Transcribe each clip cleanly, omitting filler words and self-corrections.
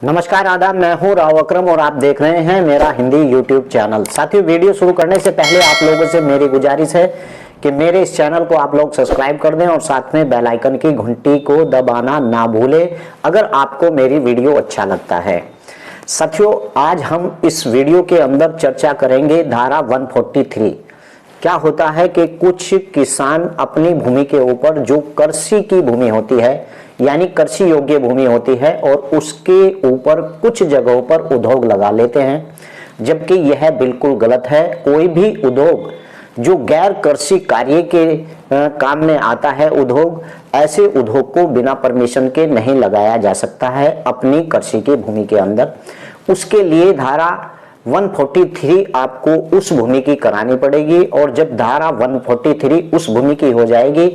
नमस्कार, आदाब। मैं हूं राव अकरम और आप देख रहे हैं मेरा हिंदी यूट्यूब चैनल। साथियों, वीडियो शुरू करने से पहले आप लोगों से मेरी गुजारिश है कि मेरे इस चैनल को आप लोग सब्सक्राइब कर दें और साथ में बेल आइकन की घंटी को दबाना ना भूलें अगर आपको मेरी वीडियो अच्छा लगता है। साथियों, आज हम इस वीडियो के अंदर चर्चा करेंगे धारा 143। क्या होता है कि कुछ किसान अपनी भूमि के ऊपर जो कृषि की भूमि होती है यानी कृषि योग्य भूमि होती है और उसके ऊपर कुछ जगहों पर उद्योग लगा लेते हैं, जबकि यह बिल्कुल गलत है। कोई भी उद्योग जो गैर कृषि कार्य के काम में आता है उद्योग, ऐसे उद्योग को बिना परमिशन के नहीं लगाया जा सकता है अपनी कृषि की भूमि के अंदर। उसके लिए धारा 143 आपको उस भूमि की करानी पड़ेगी और जब धारा 143 उस भूमि की हो जाएगी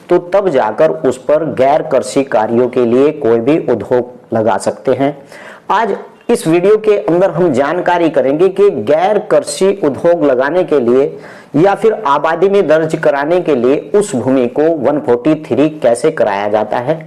तो तब जाकर उस पर गैर कृषि कार्यों के लिए कोई भी उद्योग लगा सकते हैं। आज इस वीडियो के अंदर हम जानकारी करेंगे कि गैर कृषि उद्योग लगाने के लिए या फिर आबादी में दर्ज कराने के लिए उस भूमि को 143 कैसे कराया जाता है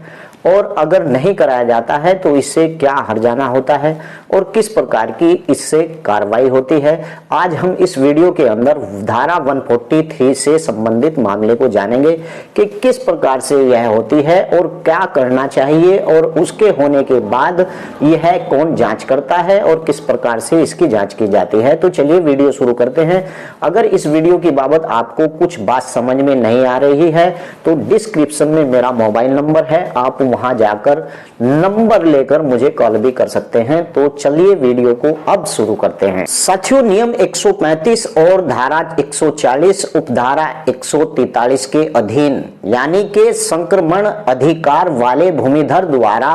और अगर नहीं कराया जाता है तो इससे क्या हर्जाना होता है और किस प्रकार की इससे कार्रवाई होती है। आज हम इस वीडियो के अंदर धारा 143 से संबंधित मामले को जानेंगे कि किस प्रकार से यह होती है और क्या करना चाहिए और उसके होने के बाद यह कौन जांच करता है और किस प्रकार से इसकी जांच की जाती है। तो चलिए वीडियो शुरू करते हैं। अगर इस वीडियो की बाबत आपको कुछ बात समझ में नहीं आ रही है तो डिस्क्रिप्शन में मेरा मोबाइल नंबर है, आप वहां जाकर नंबर लेकर मुझे कॉल भी कर सकते हैं। तो चलिए वीडियो को अब शुरू करते हैं। साथियों, नियम 135 और धारा 140 उपधारा 143 के अधीन यानी के संक्रमण अधिकार वाले भूमिधर द्वारा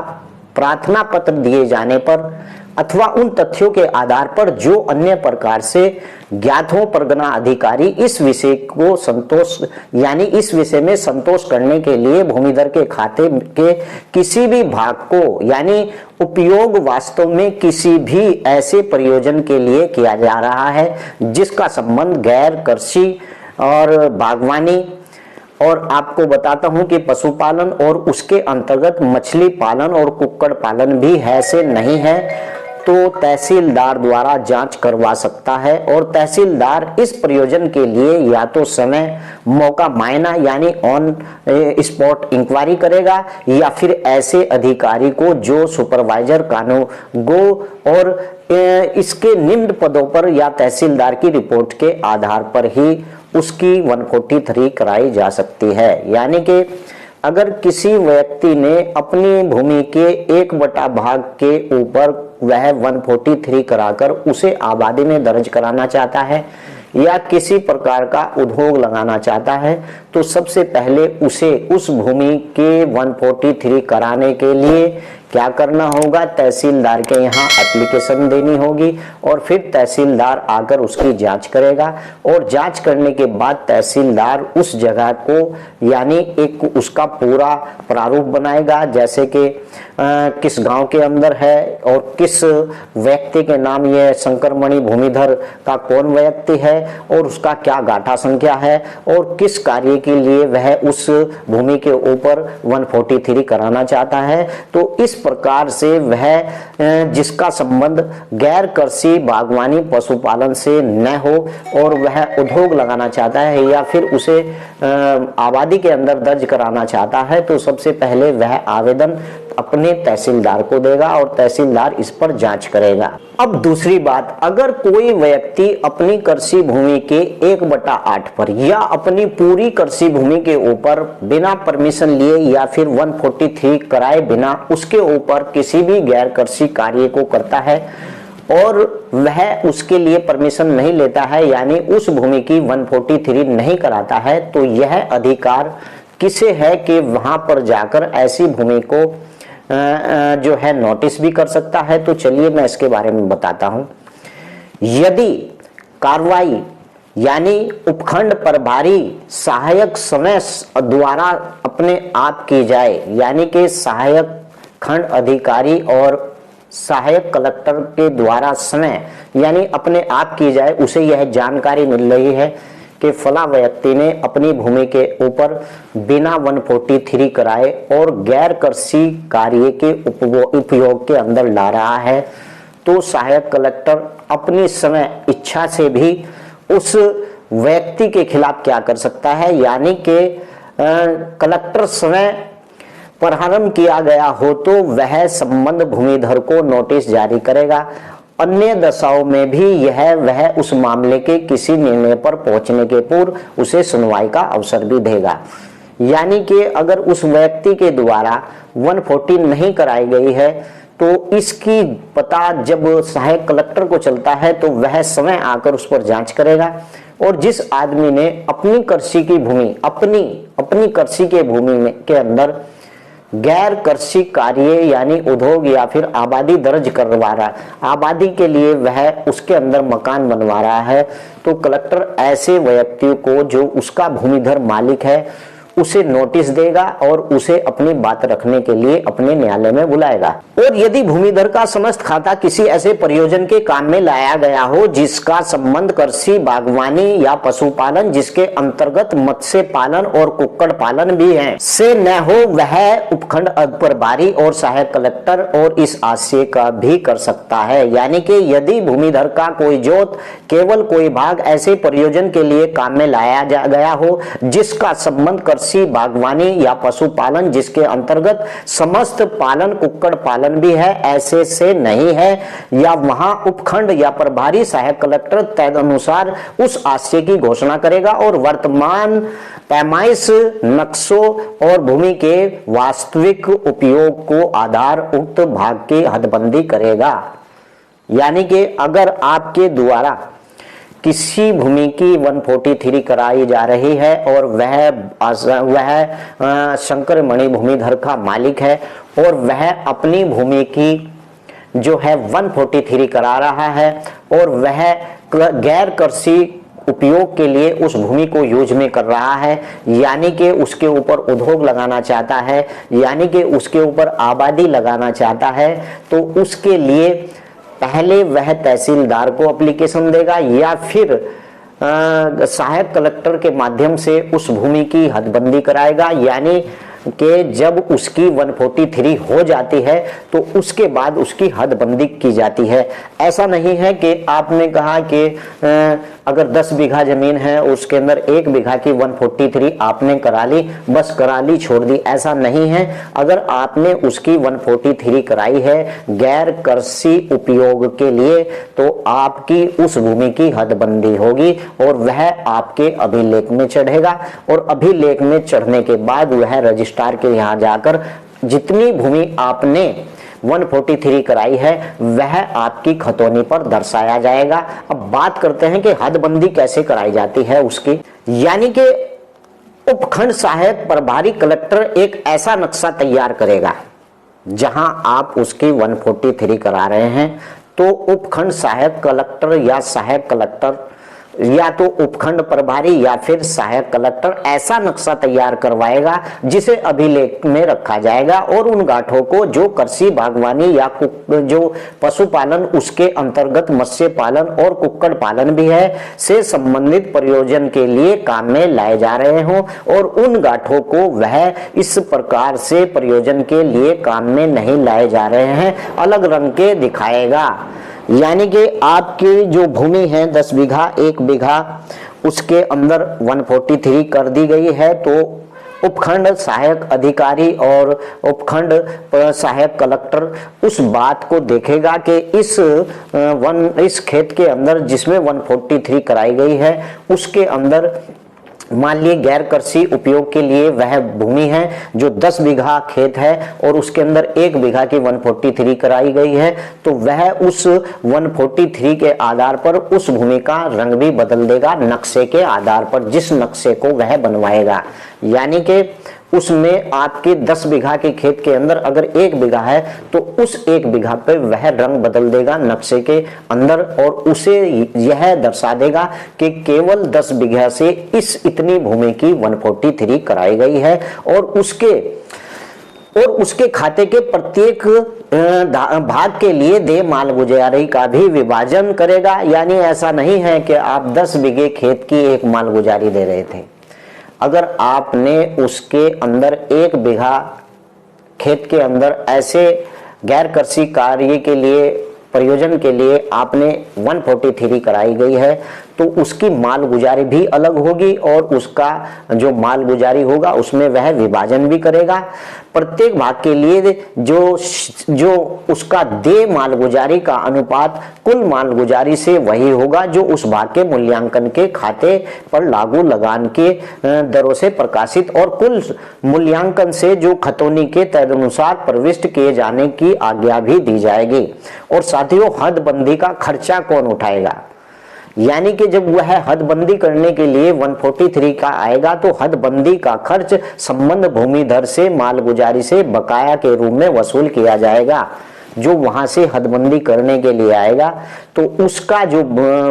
प्रार्थना पत्र दिए जाने पर अथवा उन तथ्यों के आधार पर जो अन्य प्रकार से ज्ञात हो, परगना अधिकारी इस विषय को संतोष यानी इस विषय में संतोष करने के लिए भूमिधर के खाते के किसी भी भाग को यानी उपयोग वास्तव में किसी भी ऐसे प्रयोजन के लिए किया जा रहा है जिसका संबंध गैर कृषि और बागवानी और आपको बताता हूं कि पशुपालन और उसके अंतर्गत मछली पालन और कुक्कुट पालन भी है से नहीं है तो तहसीलदार द्वारा जांच करवा सकता है और तहसीलदार इस प्रयोजन के लिए या तो समय मौका मायना यानी ऑन स्पॉट इंक्वायरी करेगा या फिर ऐसे अधिकारी को जो सुपरवाइजर कानून गो और इसके निम्न पदों पर या तहसीलदार की रिपोर्ट के आधार पर ही उसकी 143 कराई जा सकती है। यानी कि अगर किसी व्यक्ति ने अपनी भूमि के 1/8 भाग के ऊपर वह 143 कराकर उसे आबादी में दर्ज कराना चाहता है या किसी प्रकार का उद्योग लगाना चाहता है तो सबसे पहले उसे उस भूमि के 143 कराने के लिए क्या करना होगा, तहसीलदार के यहाँ एप्लीकेशन देनी होगी और फिर तहसीलदार आकर उसकी जांच करेगा और जांच करने के बाद तहसीलदार उस जगह को यानी एक उसका पूरा प्रारूप बनाएगा, जैसे कि किस गांव के अंदर है और किस व्यक्ति के नाम यह संक्रमणी भूमिधर का कौन व्यक्ति है और उसका क्या गाठा संख्या है और किस कार्य के लिए वह उस भूमि के ऊपर 143 कराना चाहता है। तो इस प्रकार से वह जिसका संबंध गैर कृषि बागवानी पशुपालन से न हो और वह उद्योग लगाना चाहता है या फिर उसे आबादी के अंदर दर्ज कराना चाहता है तो सबसे पहले वह आवेदन अपने तहसीलदार को देगा और तहसीलदार इस पर जांच करेगा। अब दूसरी बात, अगर कोई व्यक्ति अपनी कृषि भूमि के 1/8 पर या अपनी पूरी कृषि भूमि के ऊपर बिना परमिशन लिए या फिर 143 कराए बिना उसके ऊपर किसी भी गैर कृषि कार्य को करता है और वह उसके लिए परमिशन नहीं लेता है यानी उस भूमि की 143 नहीं कराता है तो यह अधिकार किसे है कि वहां पर जाकर ऐसी भूमि को जो है नोटिस भी कर सकता है। तो चलिए मैं इसके बारे में बताता हूं। यदि कार्रवाई यानी उपखंड प्रभारी सहायक समय द्वारा अपने आप की जाए यानी कि सहायक खंड अधिकारी और सहायक कलेक्टर के द्वारा समय यानी अपने आप की जाए, उसे यह जानकारी मिल रही है कि फला व्यक्ति ने अपनी भूमि के ऊपर बिना 143 कराए और गैर कृषि कार्य के उपयोग के अंदर ला रहा है, तो सहायक कलेक्टर अपनी समय इच्छा से भी उस व्यक्ति के खिलाफ क्या कर सकता है, यानी कि कलेक्टर समय प्रारंभ किया गया हो तो वह संबंध भूमिधर को नोटिस जारी करेगा। अन्य दशाओं में भी वह उस मामले के किसी निर्णय पर पहुंचने के पूर्व उसे सुनवाई का अवसर भी देगा। यानी कि अगर उस व्यक्ति के द्वारा 140 नहीं कराई गई है तो इसकी पता जब सहायक कलेक्टर को चलता है तो वह समय आकर उस पर जांच करेगा, और जिस आदमी ने अपनी कृषि की भूमि अपनी कृषि के भूमि में के अंदर गैर कृषि कार्य यानी उद्योग या फिर आबादी दर्ज करवा रहा, आबादी के लिए वह उसके अंदर मकान बनवा रहा है, तो कलेक्टर ऐसे व्यक्ति को जो उसका भूमिधर मालिक है उसे नोटिस देगा और उसे अपनी बात रखने के लिए अपने न्यायालय में बुलाएगा। और यदि भूमिधर का समस्त खाता किसी ऐसे प्रयोजन के काम में लाया गया हो जिसका संबंध कृषि, बागवानी या पशुपालन, जिसके अंतर्गत मत्स्य पालन और कुक्कुट पालन भी है, से न हो, वह उपखंड प्रभारी और सहायक कलेक्टर और इस आशय का भी कर सकता है। यानी कि यदि भूमिधर का कोई जोत, केवल कोई भाग ऐसे प्रयोजन के लिए काम में लाया गया हो जिसका संबंध कृषि, बागवानी या पशुपालन, जिसके अंतर्गत समस्त पालन, कुक्कुट पालन भी है, ऐसे से नहीं है, या वहां उपखंड या प्रभारी सहायक कलेक्टर तदनुसार उस आशय की घोषणा करेगा और वर्तमान पैमाइश, नक्शों और भूमि के वास्तविक उपयोग को आधार उक्त भाग की हदबंदी करेगा। यानी कि अगर आपके द्वारा किसी भूमि की 143 कराई जा रही है और वह शंकर मणि भूमिधर का मालिक है और वह अपनी भूमि की जो है 143 करा रहा है और वह गैर कृषि उपयोग के लिए उस भूमि को यूज में कर रहा है, यानी कि उसके ऊपर उद्योग लगाना चाहता है, यानी कि उसके ऊपर आबादी लगाना चाहता है, तो उसके लिए पहले वह तहसीलदार को एप्लीकेशन देगा या फिर सहायक कलेक्टर के माध्यम से उस भूमि की हदबंदी कराएगा। यानी कि जब उसकी 143 हो जाती है तो उसके बाद उसकी हदबंदी की जाती है। ऐसा नहीं है कि आपने कहा कि अगर 10 बीघा जमीन है उसके अंदर 1 बीघा की 143 आपने करा ली, बस करा ली छोड़ दी, ऐसा नहीं है। अगर आपने उसकी 143 कराई है गैर कृषि उपयोग के लिए तो आपकी उस भूमि की हदबंदी होगी और वह आपके अभिलेख में चढ़ेगा, और अभिलेख में चढ़ने के बाद वह रजिस्ट्रार के यहाँ जाकर जितनी भूमि आपने 143 कराई है वह आपकी खतौनी पर दर्शाया जाएगा। अब बात करते हैं कि हदबंदी कैसे कराई जाती है उसकी। यानी कि उपखंड सहायक प्रभारी कलेक्टर एक ऐसा नक्शा तैयार करेगा जहां आप उसकी 143 करा रहे हैं, तो उपखंड सहायक कलेक्टर या सहायक कलेक्टर या तो उपखंड प्रभारी या फिर सहायक कलेक्टर ऐसा नक्शा तैयार करवाएगा जिसे अभिलेख में रखा जाएगा, और उन गांठों को जो कृषि, बागवानी या जो पशुपालन, उसके अंतर्गत मत्स्य पालन और कुक्कुट पालन भी है, से संबंधित प्रयोजन के लिए काम में लाए जा रहे हों, और उन गांठों को वह इस प्रकार से प्रयोजन के लिए काम में नहीं लाए जा रहे हैं अलग रंग के दिखाएगा। यानी कि आपकी जो भूमि है 10 बीघा, 1 बीघा, उसके अंदर 143 कर दी गई है, तो उपखंड सहायक अधिकारी और उपखंड सहायक कलेक्टर उस बात को देखेगा कि इस खेत के अंदर जिसमें 143 कराई गई है उसके अंदर मान लीजिए गैर कृषि उपयोग के लिए वह भूमि है जो 10 बीघा खेत है और उसके अंदर 1 बीघा की 143 कराई गई है, तो वह उस 143 के आधार पर उस भूमि का रंग भी बदल देगा नक्शे के आधार पर, जिस नक्शे को वह बनवाएगा। यानी कि उसमें आपके 10 बीघा के खेत के अंदर अगर 1 बीघा है तो उस 1 बीघा पे वह रंग बदल देगा नक्शे के अंदर, और उसे यह दर्शा देगा कि केवल 10 बीघा से इतनी भूमि की 143 कराई गई है, और उसके और उसके खाते के प्रत्येक भाग के लिए देय मालगुजारी का भी विभाजन करेगा। यानी ऐसा नहीं है कि आप 10 बीघे खेत की एक मालगुजारी दे रहे थे, अगर आपने उसके अंदर 1 बीघा खेत के अंदर ऐसे गैर कृषि कार्य के लिए प्रयोजन के लिए आपने 143 कराई गई है, तो उसकी मालगुजारी भी अलग होगी और उसका जो मालगुजारी होगा उसमें वह विभाजन भी करेगा। प्रत्येक भाग के लिए जो उसका देय मालगुजारी का अनुपात कुल मालगुजारी से वही होगा जो उस भाग के मूल्यांकन के खाते पर लागू लगान के दरों से प्रकाशित और कुल मूल्यांकन से जो खतौनी के तदनुसार प्रविष्ट किए जाने की आज्ञा भी दी जाएगी। और साथियों, हदबंदी का खर्चा कौन उठाएगा? यानी कि जब वह हदबंदी करने के लिए 143 का आएगा तो हदबंदी का खर्च संबंध भूमि दर से मालगुजारी से बकाया के रूप में वसूल किया जाएगा। जो वहां से हदबंदी करने के लिए आएगा तो उसका जो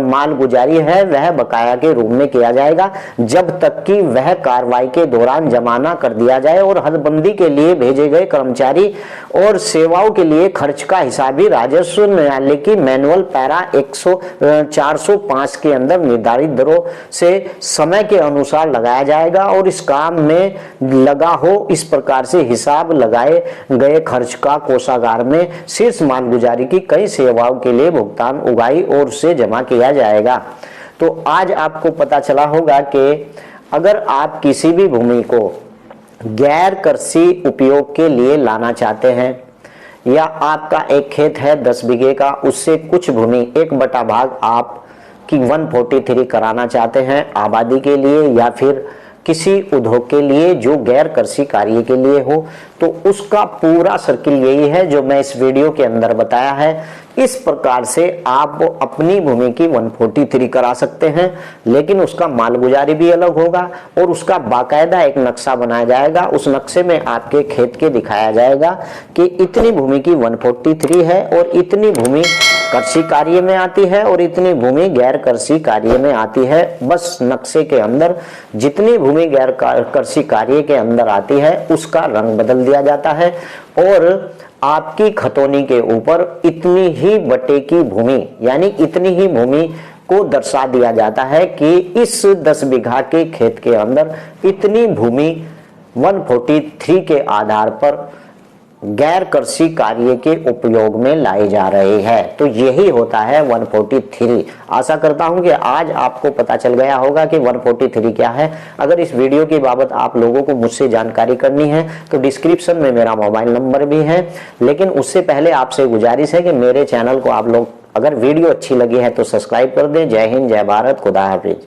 मालगुजारी है वह बकाया के रूप में किया जाएगा, जब तक कि वह कार्रवाई के दौरान जमा न कर दिया जाए और हदबंदी के लिए भेजे गए कर्मचारी और सेवाओं के लिए खर्च का हिसाब भी राजस्व न्यायालय की मैनुअल पैरा 405 के अंदर निर्धारित दरों से समय के अनुसार लगाया जाएगा और इस काम में लगा हो इस प्रकार से हिसाब लगाए गए खर्च का कोषागार में शीर्ष मालगुजारी की कई सेवाओं के लिए भुगतान उगाई और उसे जमा किया जाएगा। तो आज आपको पता चला होगा कि अगर आप किसी भी भूमि को गैर कृषि उपयोग के लिए लाना चाहते हैं या आपका एक खेत है 10 बीघे का, उससे कुछ भूमि 1/8 भाग आप की 143 कराना चाहते हैं आबादी के लिए या फिर किसी उद्योग के लिए जो गैर कृषि कार्य के लिए हो, तो उसका पूरा सर्किल यही है जो मैं इस वीडियो के अंदर बताया है। इस प्रकार से आप अपनी भूमि की 143 करा सकते हैं, लेकिन उसका मालगुजारी भी अलग होगा और उसका बाकायदा एक नक्शा बनाया जाएगा। उस नक्शे में आपके खेत के दिखाया जाएगा कि इतनी भूमि की 143 है और इतनी भूमि कृषि कार्य में आती है और इतनी भूमि गैर कृषि कार्य में आती है। बस नक्शे के अंदर जितनी भूमि गैर कृषि कार्य के अंदर आती है उसका रंग बदल दिया जाता है और आपकी खतौनी के ऊपर इतनी ही बटे की भूमि यानी इतनी ही भूमि को दर्शा दिया जाता है कि इस 10 बीघा के खेत के अंदर इतनी भूमि 143 के आधार पर गैर कृषि कार्य के उपयोग में लाई जा रही है। तो यही होता है 143। आशा करता हूं कि आज आपको पता चल गया होगा कि 143 क्या है। अगर इस वीडियो की बाबत आप लोगों को मुझसे जानकारी करनी है तो डिस्क्रिप्शन में मेरा मोबाइल नंबर भी है, लेकिन उससे पहले आपसे गुजारिश है कि मेरे चैनल को आप लोग अगर वीडियो अच्छी लगी है तो सब्सक्राइब कर दें। जय हिंद, जय भारत, खुदा हाफिज।